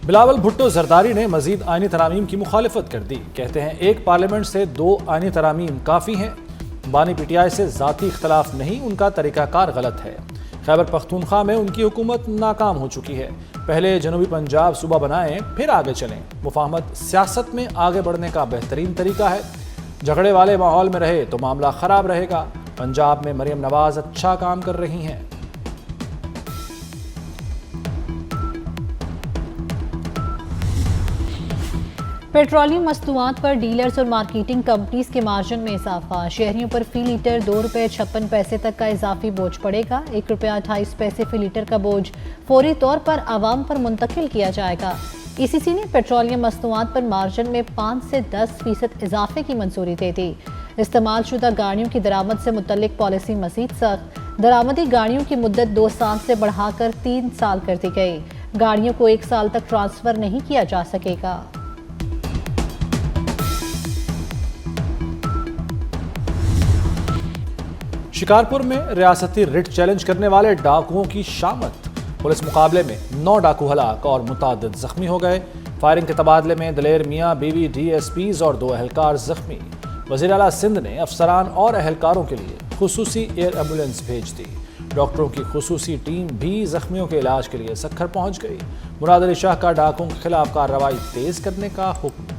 بلاول بھٹو زرداری نے مزید آئینی ترامیم کی مخالفت کر دی۔ کہتے ہیں ایک پارلیمنٹ سے 2 آئینی ترامیم کافی ہیں۔ بانی پی ٹی آئی سے ذاتی اختلاف نہیں، ان کا طریقہ کار غلط ہے۔ خیبر پختونخوا میں ان کی حکومت ناکام ہو چکی ہے۔ پہلے جنوبی پنجاب صوبہ بنائیں پھر آگے چلیں۔ مفاہمت سیاست میں آگے بڑھنے کا بہترین طریقہ ہے۔ جھگڑے والے ماحول میں رہے تو معاملہ خراب رہے گا۔ پنجاب میں مریم نواز اچھا کام کر رہی ہیں۔ پیٹرولیم مصنوعات پر ڈیلرز اور مارکیٹنگ کمپنیز کے مارجن میں اضافہ۔ شہریوں پر فی لیٹر ₹2.56 تک کا اضافی بوجھ پڑے گا۔ ₹1.28 فی لیٹر کا بوجھ فوری طور پر عوام پر منتقل کیا جائے گا۔ ای سی سی نے پیٹرولیم مصنوعات پر مارجن میں 5 سے 10% اضافے کی منظوری دے دی۔ استعمال شدہ گاڑیوں کی درآمد سے متعلق پالیسی مزید سخت۔ درآمدی گاڑیوں کی مدت 2 سال سے بڑھا کر 3 سال کر دی گئی۔ گاڑیوں کو 1 سال تک ٹرانسفر نہیں کیا جا سکے گا۔ شکارپور میں ریاستی رٹ چیلنج کرنے والے ڈاکوؤں کی شامت۔ پولیس مقابلے میں 9 ڈاکو ہلاک اور متعدد زخمی ہو گئے۔ فائرنگ کے تبادلے میں دلیر میاں بیوی ڈی ایس پیز اور 2 اہلکار زخمی۔ وزیر اعلیٰ سندھ نے افسران اور اہلکاروں کے لیے خصوصی ایئر ایمبولینس بھیج دی۔ ڈاکٹروں کی خصوصی ٹیم بھی زخمیوں کے علاج کے لیے سکھر پہنچ گئی۔ مراد علی شاہ کا ڈاکوؤں کے خلاف کارروائی تیز کرنے کا حکم۔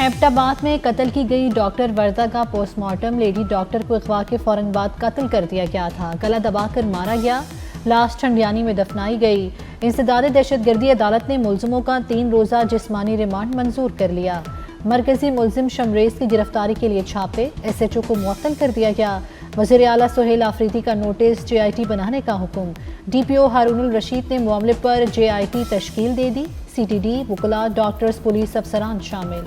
ایبٹ آباد میں قتل کی گئی ڈاکٹر وردہ کا پوسٹ مارٹم۔ لیڈی ڈاکٹر کو اغوا کے فوراً بعد قتل کر دیا گیا تھا۔ گلا دبا کر مارا گیا۔ لاش ٹھنڈیانی میں دفنائی گئی۔ انسداد دہشت گردی عدالت نے ملزموں کا 3 روزہ جسمانی ریمانڈ منظور کر لیا۔ مرکزی ملزم شمریز کی گرفتاری کے لیے چھاپے۔ ایس ایچ او کو معطل کر دیا گیا۔ وزیر اعلیٰ سہیل آفریدی کا نوٹس جے آئی ٹی بنانے کا حکم۔ ڈی پی او ہارون الرشید نے معاملے پر جے آئی ٹی تشکیل دے دی۔ سی ٹی ڈی، وکلاء، ڈاکٹرز، پولیس افسران شامل۔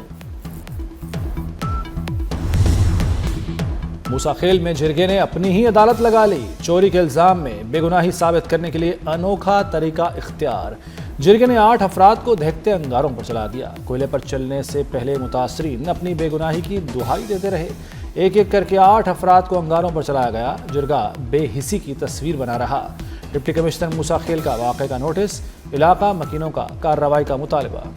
موسیٰ خیل میں جرگے نے اپنی ہی عدالت لگا لی۔ چوری کے الزام میں بے گناہی ثابت کرنے کے لیے انوکھا طریقہ اختیار۔ جرگے نے 8 افراد کو دہتے انگاروں پر چلا دیا۔ کوئلے پر چلنے سے پہلے متاثرین اپنی بے گناہی کی دہائی دیتے رہے۔ ایک ایک کر کے 8 افراد کو انگاروں پر چلایا گیا۔ جرگہ بے حسی کی تصویر بنا رہا۔ ڈپٹی کمشنر موسیٰ خیل کا واقعے کا نوٹس۔ علاقہ مکینوں کا کارروائی کا مطالبہ۔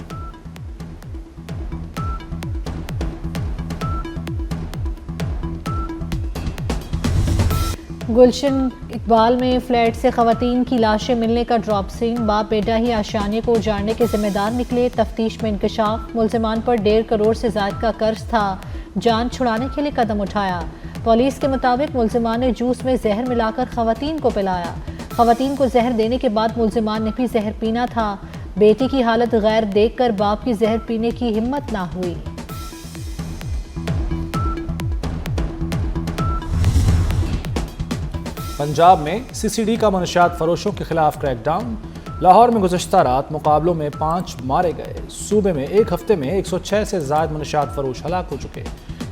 گلشن اقبال میں فلیٹ سے خواتین کی لاشیں ملنے کا ڈراپ سین۔ باپ بیٹا ہی آشیانے کو اجاڑنے کے ذمہ دار نکلے۔ تفتیش میں انکشاف۔ ملزمان پر 1.5 کروڑ سے زائد کا قرض تھا۔ جان چھڑانے کے لیے قدم اٹھایا۔ پولیس کے مطابق ملزمان نے جوس میں زہر ملا کر خواتین کو پلایا۔ خواتین کو زہر دینے کے بعد ملزمان نے بھی زہر پینا تھا۔ بیٹی کی حالت غیر دیکھ کر باپ کی زہر پینے کی ہمت نہ ہوئی۔ پنجاب میں سی سی ڈی کا منشیات فروشوں کے خلاف کریک ڈاؤن۔ لاہور میں گزشتہ رات مقابلوں میں 5 مارے گئے۔ صوبے میں ایک ہفتے میں 106 سے زائد منشیات فروش ہلاک ہو چکے۔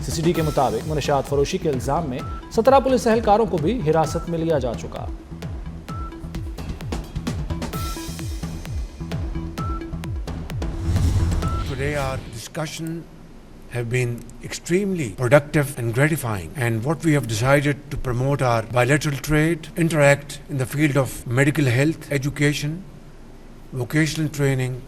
سی سی ڈی کے مطابق منشیات فروشی کے الزام میں 17 پولیس اہلکاروں کو بھی حراست میں لیا جا چکا۔ Today our discussion have been extremely productive and gratifying, and what we have decided to promote our bilateral trade, interact in the field of medical health, education, vocational training.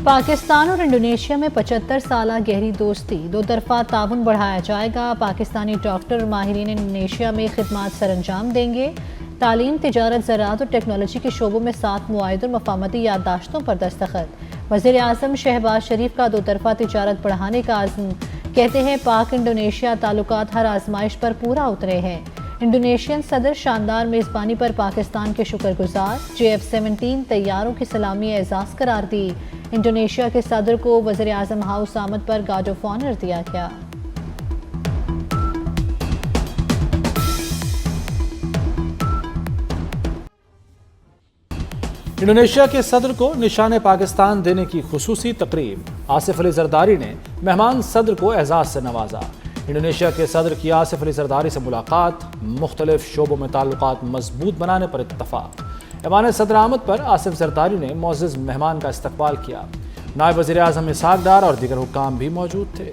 Pakistan اور انڈونیشیا میں 75 سالہ گہری دوستی۔ 2 طرفہ تعاون بڑھایا جائے گا۔ پاکستانی ڈاکٹر ماہرین انڈونیشیا میں خدمات سر انجام دیں گے۔ تعلیم، تجارت، زراعت اور ٹیکنالوجی کے شعبوں میں 7 معاہدوں اور مفاہمتی یادداشتوں پر دستخط۔ وزیر اعظم شہباز شریف کا 2 طرفہ تجارت بڑھانے کا عزم۔ کہتے ہیں پاک انڈونیشیا تعلقات ہر آزمائش پر پورا اترے ہیں۔ انڈونیشین صدر شاندار میزبانی پر پاکستان کے شکر گزار۔ JF-17 طیاروں کی سلامی اعزاز قرار دی۔ انڈونیشیا کے صدر کو وزیر اعظم ہاؤس آمد پر گارڈ آف آنر دیا گیا۔ انڈونیشیا کے صدر کو نشان پاکستان دینے کی خصوصی تقریب۔ آصف علی زرداری نے مہمان صدر کو اعزاز سے نوازا۔ انڈونیشیا کے صدر کی آصف علی زرداری سے ملاقات۔ مختلف شعبوں میں تعلقات مضبوط بنانے پر اتفاق۔ ایوان صدر آمد پر آصف زرداری نے معزز مہمان کا استقبال کیا۔ نائب وزیر اعظم اسحاق ڈار اور دیگر حکام بھی موجود تھے۔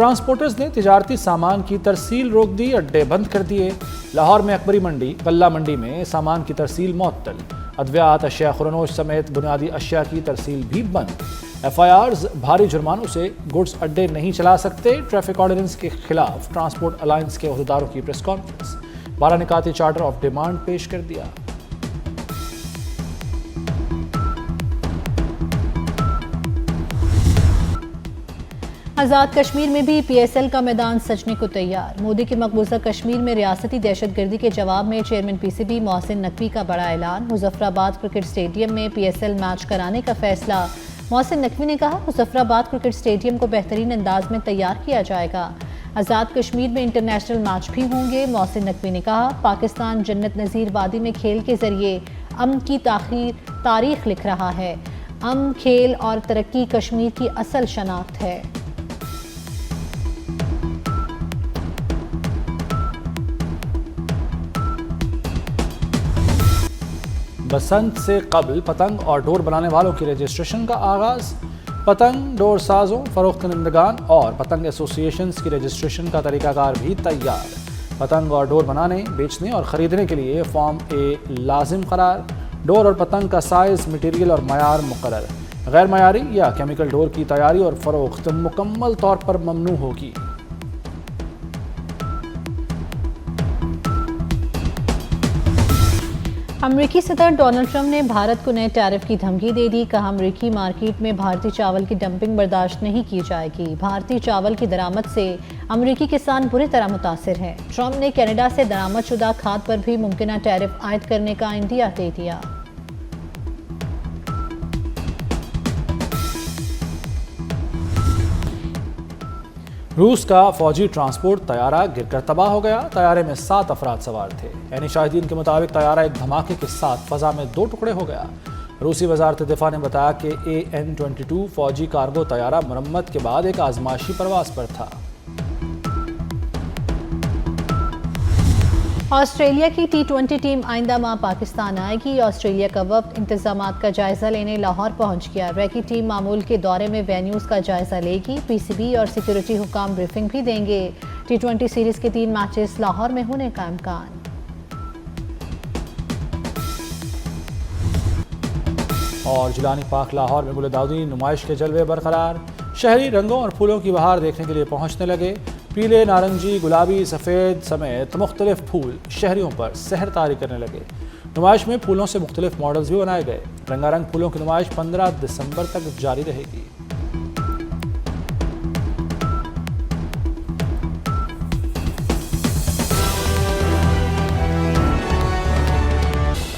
ٹرانسپورٹرز نے تجارتی سامان کی ترسیل روک دی، اڈے بند کر دیے۔ لاہور میں اکبری منڈی، غلہ منڈی میں سامان کی ترسیل معطل، ادویات، اشیاء خورنوش سمیت بنیادی اشیاء کی ترسیل بھی بند۔ FIRs، بھاری جرمانوں سے گڈز اڈے نہیں چلا سکتے۔ ٹریفک آرڈیننس کے خلاف ٹرانسپورٹ الائنس کے عہدیداروں کی پریس کانفرنس، 12 نکاتی چارٹر آف ڈیمانڈ پیش کر دیا۔ آزاد کشمیر میں بھی PSL کا میدان سجنے کو تیار۔ مودی کے مقبوضہ کشمیر میں ریاستی دہشت گردی کے جواب میں چیئرمین PCB محسن نقوی کا بڑا اعلان۔ مظفر آباد کرکٹ اسٹیڈیم میں PSL میچ کرانے کا فیصلہ۔ محسن نقوی نے کہا، مظفر آباد کرکٹ اسٹیڈیم کو بہترین انداز میں تیار کیا جائے گا۔ آزاد کشمیر میں انٹرنیشنل میچ بھی ہوں گے۔ محسن نقوی نے کہا، پاکستان جنت نظیر وادی میں کھیل کے ذریعے امن کی تاریخ لکھ رہا ہے۔ امن، کھیل اور ترقی کشمیر کی اصل شناخت ہے۔ بسنت سے قبل پتنگ اور ڈور بنانے والوں کی رجسٹریشن کا آغاز۔ پتنگ ڈور سازوں، فروخت کنندگان اور پتنگ ایسوسی ایشنز کی رجسٹریشن کا طریقہ کار بھی تیار۔ پتنگ اور ڈور بنانے، بیچنے اور خریدنے کے لیے فارم اے لازم قرار۔ ڈور اور پتنگ کا سائز، مٹیریل اور معیار مقرر۔ غیر معیاری یا کیمیکل ڈور کی تیاری اور فروخت مکمل طور پر ممنوع ہوگی۔ امریکی صدر ڈونلڈ ٹرمپ نے بھارت کو نئے ٹیرف کی دھمکی دے دی۔ کہا، امریکی مارکیٹ میں بھارتی چاول کی ڈمپنگ برداشت نہیں کی جائے گی۔ بھارتی چاول کی درآمد سے امریکی کسان بری طرح متاثر ہیں۔ ٹرمپ نے کینیڈا سے درآمد شدہ کھاد پر بھی ممکنہ ٹیرف عائد کرنے کا عندیہ دے دیا۔ روس کا فوجی ٹرانسپورٹ طیارہ گر کر تباہ ہو گیا۔ طیارے میں 7 افراد سوار تھے۔ عینی شاہدین کے مطابق طیارہ ایک دھماکے کے ساتھ فضا میں 2 ٹکڑے ہو گیا۔ روسی وزارت دفاع نے بتایا کہ AN-22 فوجی کارگو طیارہ مرمت کے بعد ایک آزمائشی پرواز پر تھا۔ آسٹریلیا کی T20 ٹیم آئندہ ماہ پاکستان آئے گی۔ آسٹریلیا کا وفد انتظامات کا جائزہ لینے لاہور پہنچ گیا۔ ریکی ٹیم معمول کے دورے میں وینیوز کا جائزہ لے گی۔ PCB اور سیکیورٹی حکام بریفنگ بھی دیں گے۔ T20 سیریز کے 3 میچز لاہور میں ہونے کا امکان۔ اور جیلانی پارک لاہور میں گل داودی نمائش کے جلوے برقرار۔ شہری رنگوں اور پھولوں کی بہار دیکھنے کے لیے پہنچنے لگے۔ پیلے، نارنجی، گلابی، سفید سمیت مختلف پھول شہریوں پر سحر طاری کرنے لگے۔ نمائش میں پھولوں سے مختلف ماڈلز بھی بنائے گئے۔ رنگا رنگ پھولوں کی نمائش 15 دسمبر تک جاری رہے گی۔